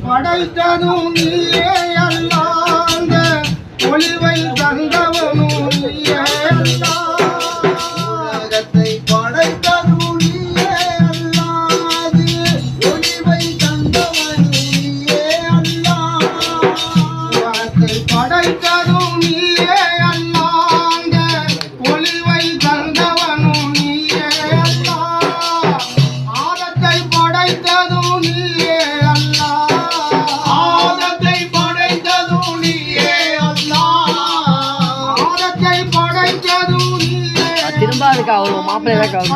படைத்ததும் நீயே அல்லாத ஒளிவை தந்தவனும் நீயே அல்லா உலகத்தை படைத்ததும் நீயே அல்லாது ஒளிவை தந்தவனும் நீயே அல்லா உலகத்தை படைத்ததும் நீயே அல்லாத ஒளிவை தந்தவனும் நீயே அல்லா ஆழத்தை படைத்ததும் நீயே திரும்ப அதுக்கு அவ்வளோ மாப்பிள்ளை தான்